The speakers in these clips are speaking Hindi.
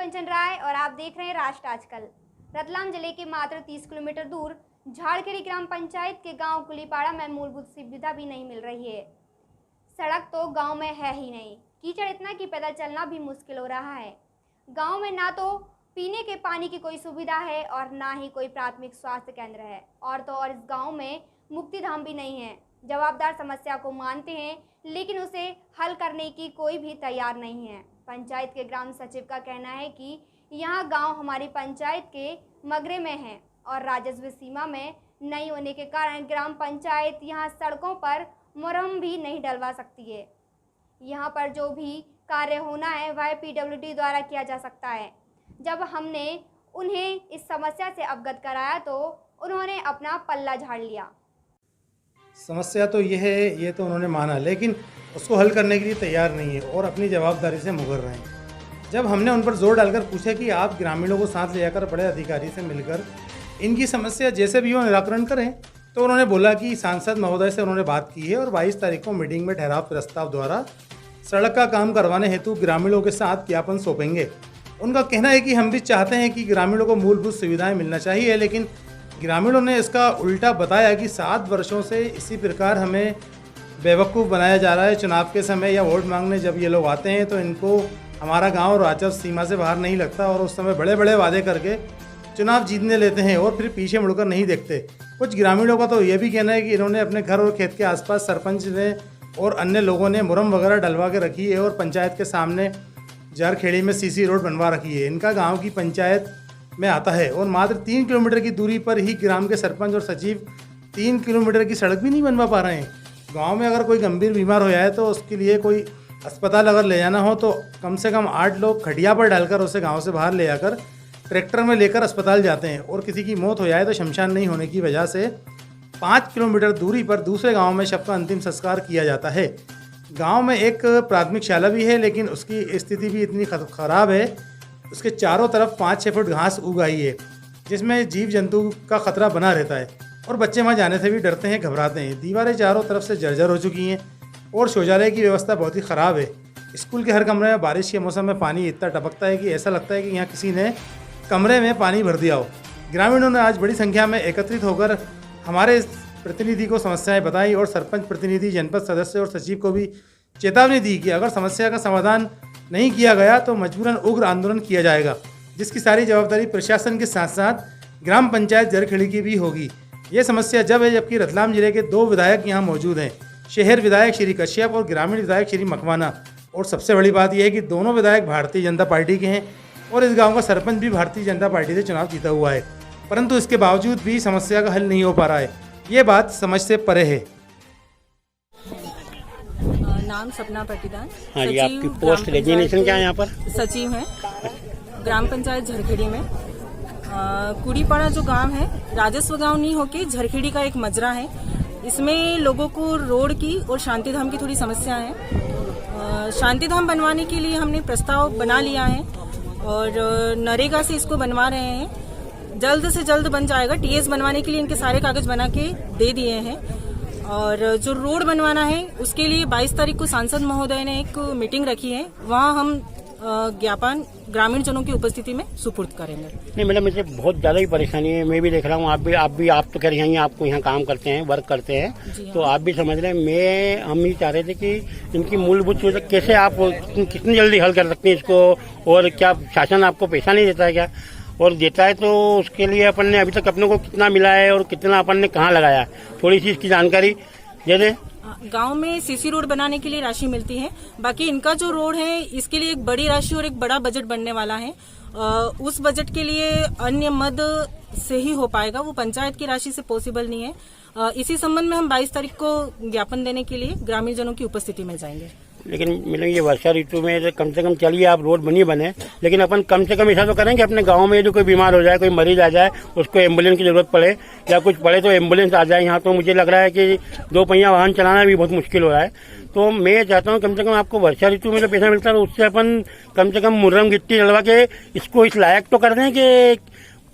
कंचन राय और आप देख रहे हैं राष्ट्र आजकल। रतलाम जिले के मात्र 30 किलोमीटर दूर झाड़खेड़ी ग्राम पंचायत के गांव कुलीपाड़ा में मूलभूत सुविधा भी नहीं मिल रही है। सड़क तो गांव में है ही नहीं, कीचड़ इतना कि पैदल चलना भी मुश्किल हो रहा है। गांव में ना तो पीने के पानी की कोई सुविधा है और ना ही कोई प्राथमिक स्वास्थ्य केंद्र है, और तो और इस गांव में मुक्ति धाम भी नहीं है। जवाबदार समस्या को मानते हैं लेकिन उसे हल करने की कोई भी तैयार नहीं है। पंचायत के ग्राम सचिव का कहना है कि यहां गांव हमारी पंचायत के मगरे में है और राजस्व सीमा में नहीं होने के कारण ग्राम पंचायत यहां सड़कों पर मुरम भी नहीं डलवा सकती है। यहां पर जो भी कार्य होना है वह PWD द्वारा किया जा सकता है। जब हमने उन्हें इस समस्या से अवगत कराया तो उन्होंने अपना पल्ला झाड़ लिया। समस्या तो ये है, ये तो उन्होंने माना, लेकिन उसको हल करने के लिए तैयार नहीं है और अपनी जवाबदारी से मुकर रहे हैं। जब हमने उन पर जोर डालकर पूछा कि आप ग्रामीणों को साथ ले जाकर बड़े अधिकारी से मिलकर इनकी समस्या जैसे भी हो निराकरण करें, तो उन्होंने बोला कि सांसद महोदय से उन्होंने बात की है और 22 तारीख को मीटिंग में ठहराव प्रस्ताव द्वारा सड़क का काम करवाने हेतु ग्रामीणों के साथ ज्ञापन सौंपेंगे। उनका कहना है कि हम भी चाहते हैं कि ग्रामीणों को मूलभूत सुविधाएं मिलना चाहिए, लेकिन ग्रामीणों ने इसका उल्टा बताया कि 7 वर्षों से इसी प्रकार हमें बेवकूफ़ बनाया जा रहा है। चुनाव के समय या वोट मांगने जब ये लोग आते हैं तो इनको हमारा गांव राजस्व सीमा से बाहर नहीं लगता और उस समय बड़े बड़े वादे करके चुनाव जीतने लेते हैं और फिर पीछे मुड़कर नहीं देखते। कुछ ग्रामीणों का तो ये भी कहना है कि इन्होंने अपने घर और खेत के आसपास सरपंच ने और अन्य लोगों ने मुरम वगैरह डलवा के रखी है और पंचायत के सामने झाड़खेड़ी में CC रोड बनवा रखी है। इनका गाँव की पंचायत में आता है और मात्र 3 किलोमीटर की दूरी पर ही ग्राम के सरपंच और सचिव 3 किलोमीटर की सड़क भी नहीं बनवा पा रहे हैं। गांव में अगर कोई गंभीर बीमार हो जाए तो उसके लिए कोई अस्पताल अगर ले जाना हो तो कम से कम 8 लोग खटिया पर डालकर उसे गांव से बाहर ले जाकर ट्रैक्टर में लेकर अस्पताल जाते हैं और किसी की मौत हो जाए तो शमशान नहीं होने की वजह से 5 किलोमीटर दूरी पर दूसरे गाँव में शव का अंतिम संस्कार किया जाता है। गाँव में एक प्राथमिक शाला भी है, लेकिन उसकी स्थिति भी इतनी ख़राब है, उसके चारों तरफ 5-6 फुट घास उग आई है जिसमें जीव जंतु का खतरा बना रहता है और बच्चे वहाँ जाने से भी डरते हैं, घबराते हैं। दीवारें चारों तरफ से जर्जर हो चुकी हैं और शौचालय की व्यवस्था बहुत ही ख़राब है। स्कूल के हर कमरे में बारिश के मौसम में पानी इतना टपकता है कि ऐसा लगता है कि यहाँ किसी ने कमरे में पानी भर दिया हो। ग्रामीणों ने आज बड़ी संख्या में एकत्रित होकर हमारे प्रतिनिधि को समस्याएँ बताई और सरपंच प्रतिनिधि, जनपद सदस्य और सचिव को भी चेतावनी दी कि अगर समस्या का समाधान नहीं किया गया तो मजबूरन उग्र आंदोलन किया जाएगा, जिसकी सारी जवाबदारी प्रशासन के साथ साथ ग्राम पंचायत झाड़खेड़ी की भी होगी। ये समस्या जब है जबकि रतलाम जिले के 2 विधायक यहाँ मौजूद हैं, शहर विधायक श्री कश्यप और ग्रामीण विधायक श्री मकवाना। और सबसे बड़ी बात यह है कि दोनों विधायक भारतीय जनता पार्टी के हैं और इस गाँव का सरपंच भी भारतीय जनता पार्टी से चुनाव जीता हुआ है, परंतु इसके बावजूद भी समस्या का हल नहीं हो पा रहा है। ये बात समझ से परे है। नाम सपना पाटीदार। हाँ जी, आपकी पोस्ट रेजिग्नेशन क्या है यहाँ पर? सचिव है ग्राम पंचायत झाड़खेड़ी में। कुलीपाड़ा जो गांव है राजस्व गांव नहीं होके झाड़खेड़ी का एक मजरा है। इसमें लोगों को रोड की और शांतिधाम की थोड़ी समस्या है। शांतिधाम बनवाने के लिए हमने प्रस्ताव बना लिया है और नरेगा से इसको बनवा रहे हैं। जल्द से जल्द बन जाएगा। TS बनवाने के लिए इनके सारे कागज बना के दे दिए हैं और जो रोड बनवाना है उसके लिए 22 तारीख को सांसद महोदय ने एक मीटिंग रखी है, वहाँ हम ज्ञापन ग्रामीण जनों की उपस्थिति में सुपुर्द करेंगे। नहीं मैडम, मुझे बहुत ज़्यादा ही परेशानी है। मैं भी देख रहा हूँ, आप तो कह रही हैं आपको यहाँ काम करते हैं, वर्क करते हैं, तो आप भी समझ रहे हैं। हम ही चाह रहे थे कि इनकी मूलभूत सुविधा कैसे आप कितनी जल्दी हल कर सकते हैं इसको, और क्या शासन आपको पैसा नहीं देता है क्या, और देता है तो उसके लिए अपन ने अभी तक अपने को कितना मिला है और कितना अपन ने कहाँ लगाया, थोड़ी सी इसकी जानकारी दे दें। गांव में CC रोड बनाने के लिए राशि मिलती है, बाकी इनका जो रोड है इसके लिए एक बड़ी राशि और एक बड़ा बजट बनने वाला है। उस बजट के लिए अन्य मद से ही हो पाएगा, वो पंचायत की राशि से पॉसिबल नहीं है। इसी संबंध में हम 22 तारीख को ज्ञापन देने के लिए ग्रामीण जनों की उपस्थिति में जाएंगे। लेकिन मतलब ये वर्षा ऋतु में कम से कम चलिए आप रोड बने, लेकिन अपन कम से कम ऐसा तो करेंगे अपने गांव में जो कोई बीमार हो जाए, कोई मरीज आ जाए, उसको एम्बुलेंस की जरूरत पड़े या कुछ पड़े तो एम्बुलेंस आ जाए। यहाँ तो मुझे लग रहा है कि 2 पहिया वाहन चलाना भी बहुत मुश्किल हो रहा है। तो मैं चाहता हूँ कम से कम आपको वर्षा ऋतु में जो पैसा मिलता है उससे अपन कम से कम मुर्रम गिट्टी डलवा के इसको इस लायक तो कर दें कि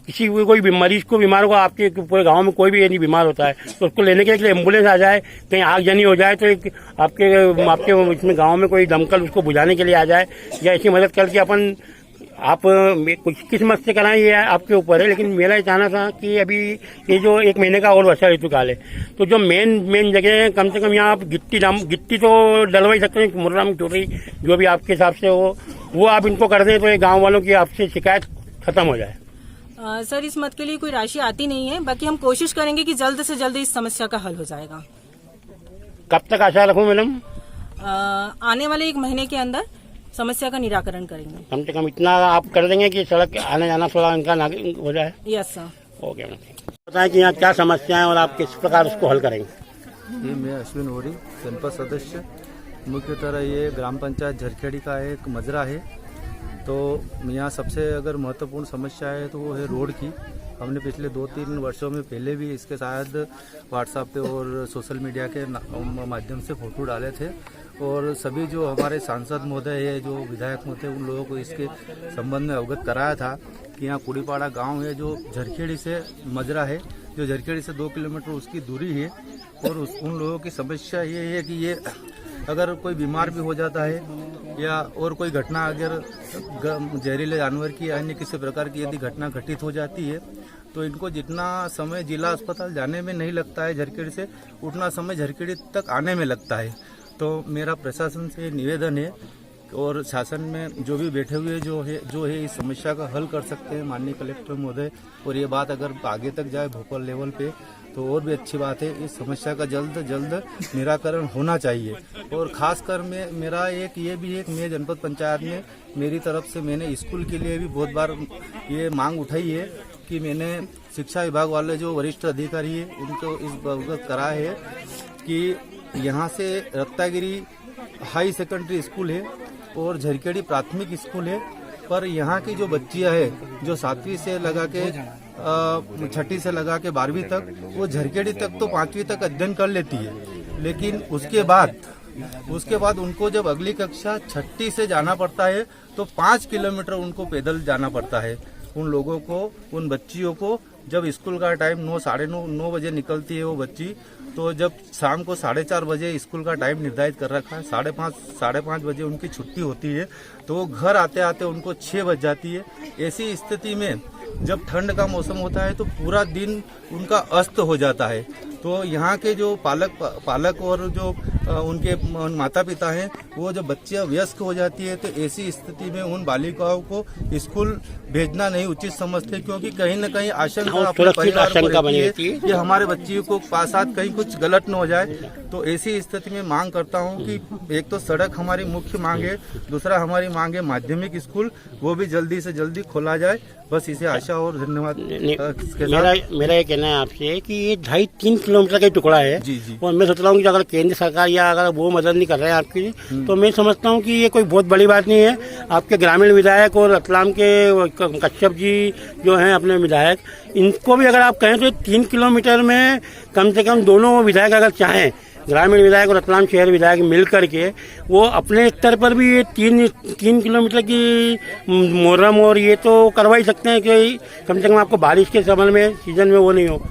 किसी कोई मरीज को बीमार होगा, आपके पूरे गांव में कोई भी यदि बीमार होता है तो उसको लेने के लिए एम्बुलेंस आ जाए, कहीं आगजनी हो जाए तो एक आपके इसमें गांव में कोई दमकल उसको बुझाने के लिए आ जाए, या ऐसी मदद करके अपन आप कुछ किस मत से कराएं ये आपके ऊपर है, लेकिन मेरा ये कहना था कि अभी ये जो 1 महीने का और वर्षा ऋतुकाल है, तो जो मेन जगह है कम से कम यहाँ आप गिट्टी तो डलवा ही सकते हैं, मुर्राम चोरी जो भी आपके हिसाब से हो वो आप इनको कर दें तो ये गाँव वालों की आपसे शिकायत खत्म हो जाए। सर इस मत के लिए कोई राशि आती नहीं है, बाकी हम कोशिश करेंगे कि जल्द से जल्द इस समस्या का हल हो जाएगा। कब तक आशा रखूं मैडम? आने वाले 1 महीने के अंदर समस्या का निराकरण करेंगे। कम से कम इतना आप कर देंगे कि सड़क आने जाना थोड़ा इनका हो जाए? Yes sir. ओके मैडम, बताएं कि यहाँ क्या समस्या है और आप किस प्रकार उसको हल करेंगे। ये मैं अश्विन होरी, जनपद सदस्य। मुख्यतः ये ग्राम पंचायत झरखेड़ी का एक मजरा है। तो यहाँ सबसे अगर महत्वपूर्ण समस्या है तो वो है रोड की। हमने पिछले 2-3 वर्षों में पहले भी इसके शायद व्हाट्सएप पे और सोशल मीडिया के माध्यम से फोटो डाले थे, और सभी जो हमारे सांसद महोदय है, जो विधायक महोदय, उन लोगों को इसके संबंध में अवगत कराया था कि यहाँ कुड़ीपाड़ा गांव है जो झरखेड़ी से मजरा है, जो झरखेड़ी से 2 किलोमीटर उसकी दूरी है। और उन लोगों की समस्या ये है कि ये अगर कोई बीमार भी हो जाता है या और कोई घटना अगर जहरीले जानवर की या अन्य किसी प्रकार की यदि घटना घटित हो जाती है तो इनको जितना समय जिला अस्पताल जाने में नहीं लगता है झरखेड़ी से, उतना समय झरखेड़ी तक आने में लगता है। तो मेरा प्रशासन से निवेदन है और शासन में जो भी बैठे हुए जो है इस समस्या का हल कर सकते हैं माननीय कलेक्टर महोदय, और ये बात अगर आगे तक जाए भोपाल लेवल पे तो और भी अच्छी बात है। इस समस्या का जल्द निराकरण होना चाहिए। और खासकर मेरा एक ये भी है कि मैं जनपद पंचायत में मेरी तरफ से मैंने स्कूल के लिए भी बहुत बार ये मांग उठाई है कि मैंने शिक्षा विभाग वाले जो वरिष्ठ अधिकारी है उनको इस अवगत करा है कि यहाँ से रत्तागिरी हाई सेकेंडरी स्कूल है और झरखेड़ी प्राथमिक स्कूल है, पर यहाँ की जो बच्चियाँ है जो 7वीं से लगा के 6ठी से लगा के 12वीं तक, वो झरखेड़ी तक तो 5वीं तक अध्ययन कर लेती है, लेकिन उसके बाद उनको जब अगली कक्षा 6ठी से जाना पड़ता है तो 5 किलोमीटर उनको पैदल जाना पड़ता है। उन लोगों को, उन बच्चियों को जब स्कूल का टाइम 9 बजे निकलती है वो बच्ची, तो जब शाम को 4:30 बजे स्कूल का टाइम निर्धारित कर रखा है, 5:30 बजे उनकी छुट्टी होती है, तो घर आते आते उनको 6 बज जाती है। ऐसी स्थिति में जब ठंड का मौसम होता है तो पूरा दिन उनका अस्त हो जाता है। तो यहाँ के जो पालक और जो उनके माता पिता हैं, वो जब बच्चियाँ वयस्क हो जाती है तो ऐसी स्थिति में उन बालिकाओं को स्कूल भेजना नहीं उचित समझते, क्योंकि कहीं न कहीं आशंका अपने परिवार को रहती है कि हमारे बच्चियों को साथ कहीं कुछ गलत न हो जाए। तो ऐसी स्थिति में मांग करता हूँ कि एक तो सड़क हमारी मुख्य मांग है, दूसरा हमारी मांग है माध्यमिक स्कूल, वो भी जल्दी से जल्दी खोला जाए। बस इसे आशा और धन्यवाद। मेरा ये कहना है आपसे कि ये 2.5-3 किलोमीटर का टुकड़ा है जी। और मैं सोच रहा हूँ कि अगर केंद्र सरकार या अगर वो मदद नहीं कर रहे हैं आपकी, तो मैं समझता हूँ कि ये कोई बहुत बड़ी बात नहीं है। आपके ग्रामीण विधायक और रतलाम के कश्यप जी जो हैं अपने विधायक, इनको भी अगर आप कहें तो 3 किलोमीटर में कम से कम दोनों विधायक अगर चाहें, ग्रामीण विधायक और रतलाम शहर विधायक मिल करके वो अपने स्तर पर भी ये 3 किलोमीटर की मुहर्रम और ये तो करवा ही सकते हैं कि कम से कम आपको बारिश के समय में सीजन में वो नहीं हो।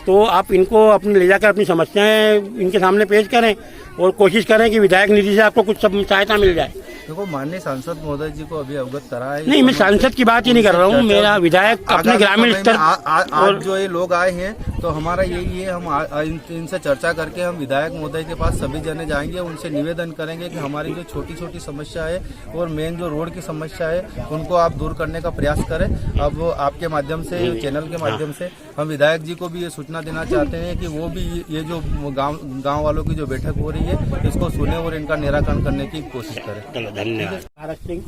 तो आप इनको अपने ले जाकर अपनी समस्याएं इनके सामने पेश करें और कोशिश करें कि विधायक निधि से आपको कुछ सहायता मिल जाए। देखो, माननीय सांसद महोदय जी को अभी अवगत करा है। नहीं, मैं सांसद की बात ही नहीं कर रहा हूँ, मेरा विधायक अपने ग्रामीण स्तर। आज जो ये लोग आए हैं तो हमारा यही है, हम इनसे चर्चा करके हम विधायक महोदय के पास सभी जने जाएंगे, उनसे निवेदन करेंगे कि हमारी जो छोटी छोटी समस्या है और मेन जो रोड की समस्या है उनको आप दूर करने का प्रयास करें। अब आपके माध्यम से, चैनल के माध्यम से हम विधायक जी को भी ये सूचना देना चाहते हैं कि वो भी ये जो गाँव वालों की जो बैठक हो रही है इसको सुने और इनका निराकरण करने की कोशिश करें। धन्यवाद। भारत सिंह,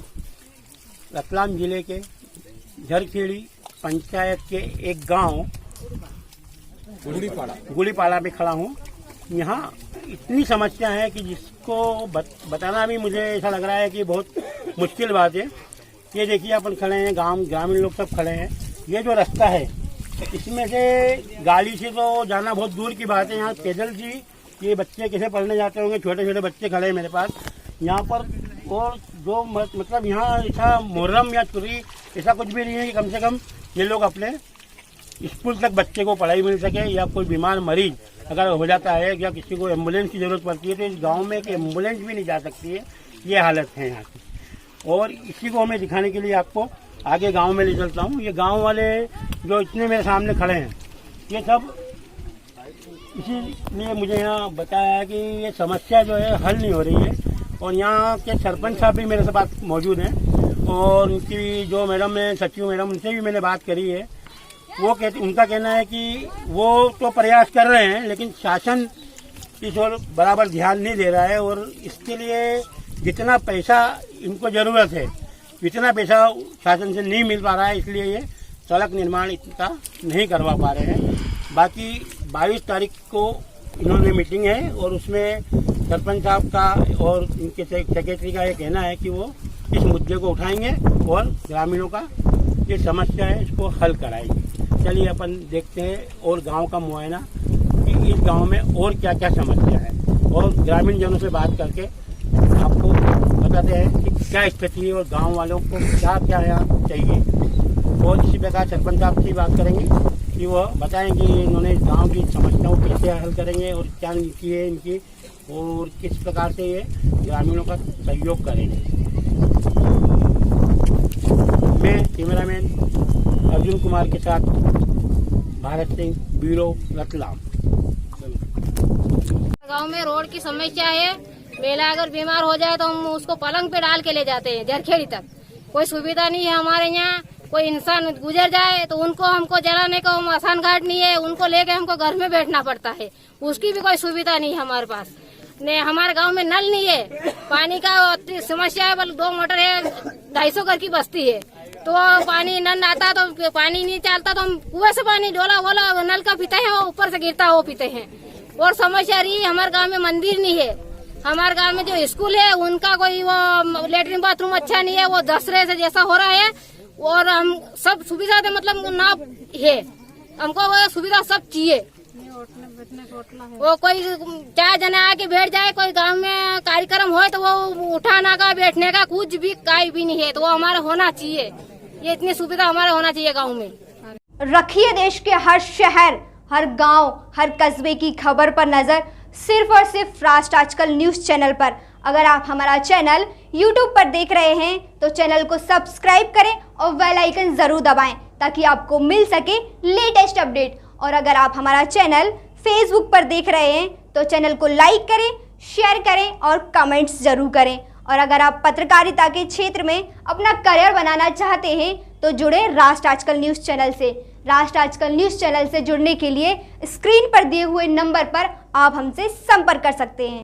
रतलाम जिले के झरखेड़ी पंचायत के एक गांव गुड़ीपाड़ा में खड़ा हूं। यहाँ इतनी समस्या है कि जिसको बताना भी मुझे ऐसा लग रहा है कि बहुत मुश्किल बात है। ये देखिए, अपन खड़े हैं, ग्रामीण लोग सब खड़े हैं। ये जो रास्ता है इसमें से गाड़ी से तो जाना बहुत दूर की बात है। यहाँ पैदल जी ये बच्चे कैसे पढ़ने जाते होंगे, छोटे छोटे बच्चे खड़े हैं मेरे पास यहाँ पर। और जो मतलब यहाँ ऐसा मुहर्रम या चोरी ऐसा कुछ भी नहीं है कि कम से कम ये लोग अपने स्कूल तक बच्चे को पढ़ाई मिल सके, या कोई बीमार मरीज अगर हो जाता है या किसी को एम्बुलेंस की जरूरत पड़ती है तो इस गांव में एक एम्बुलेंस भी नहीं जा सकती है। ये हालत है यहाँ की, और इसी को हमें दिखाने के लिए आपको आगे गांव में ले चलता हूँ। ये गांव वाले जो इतने मेरे सामने खड़े हैं, ये सब इसीलिए मुझे यहाँ बताया है कि ये समस्या जो है हल नहीं हो रही है। और यहाँ के सरपंच साहब भी मेरे से बात मौजूद हैं और उनकी जो मैडम है, सचिव मैडम, उनसे भी मैंने बात करी है। वो उनका कहना है कि वो तो प्रयास कर रहे हैं लेकिन शासन इस ओर बराबर ध्यान नहीं दे रहा है और इसके लिए जितना पैसा इनको जरूरत है इतना पैसा शासन से नहीं मिल पा रहा है, इसलिए ये सड़क निर्माण इतना नहीं करवा पा रहे हैं। बाकी 22 तारीख को इन्होंने मीटिंग है और उसमें सरपंच साहब का और इनके सेक्रेटरी का ये कहना है कि वो इस मुद्दे को उठाएंगे और ग्रामीणों का ये समस्या है इसको हल कराएंगे। चलिए अपन देखते हैं और गांव का मुआयना कि इस गांव में और क्या क्या समस्या है और ग्रामीण जनों से बात करके आपको बताते हैं कि क्या स्थिति है और गांव वालों को क्या क्या यहाँ चाहिए। और इसी प्रकार सरपंच साहब से बात करेंगे कि वह बताएंगे इन्होंने गांव की समस्याओं को कैसे हल करेंगे और क्या नीति है इनकी और किस प्रकार से ये ग्रामीणों का सहयोग करेंगे। मैं कैमरामैन अर्जुन कुमार के साथ भारत सिंह, ब्यूरो, रतलाम। गांव में रोड की समस्या है। बेला अगर बीमार हो जाए तो हम उसको पलंग पे डाल के ले जाते हैं झरखेड़ी तक। कोई सुविधा नहीं है हमारे यहाँ। कोई इंसान गुजर जाए तो उनको हमको जलाने का मसान घाट नहीं है, उनको लेके हमको घर में बैठना पड़ता है। उसकी भी कोई सुविधा नहीं है हमारे पास। ने हमारे गांव में नल नहीं है, पानी का समस्या है। 2 मोटर है, 250 घर की बस्ती है तो पानी नल आता तो पानी नहीं चलता तो हम कुएं से पानी डोला वोला नल का पीते हैं, ऊपर से गिरता वो पीते हैं। और समस्या रही हमारे गांव में मंदिर नहीं है। हमारे गांव में जो स्कूल है उनका कोई वो लेटरिन बाथरूम अच्छा नहीं है, वो दसरे से जैसा हो रहा है। और हम सब सुविधा दे मतलब ना है, हमको वो सुविधा सब चाहिए। वो कोई 4 जने आके बैठ जाए, कोई गांव में कार्यक्रम हो तो वो उठाना का बैठने का कुछ भी काई भी नहीं है, तो वो हमारा होना चाहिए। ये इतनी सुविधा हमारे होना चाहिए गांव में। रखिए देश के हर शहर, हर गांव, हर कस्बे की खबर पर नजर सिर्फ और सिर्फ राष्ट्र आजकल न्यूज चैनल पर। अगर आप हमारा चैनल YouTube पर देख रहे हैं तो चैनल को सब्सक्राइब करें और बेल आइकन जरूर दबाएं ताकि आपको मिल सके लेटेस्ट अपडेट। और अगर आप हमारा चैनल Facebook पर देख रहे हैं तो चैनल को लाइक करें, शेयर करें और कमेंट्स जरूर करें। और अगर आप पत्रकारिता के क्षेत्र में अपना करियर बनाना चाहते हैं तो जुड़े राष्ट्र आजकल न्यूज चैनल से। राष्ट्र आजकल न्यूज चैनल से जुड़ने के लिए स्क्रीन पर दिए हुए नंबर पर आप हमसे संपर्क कर सकते हैं।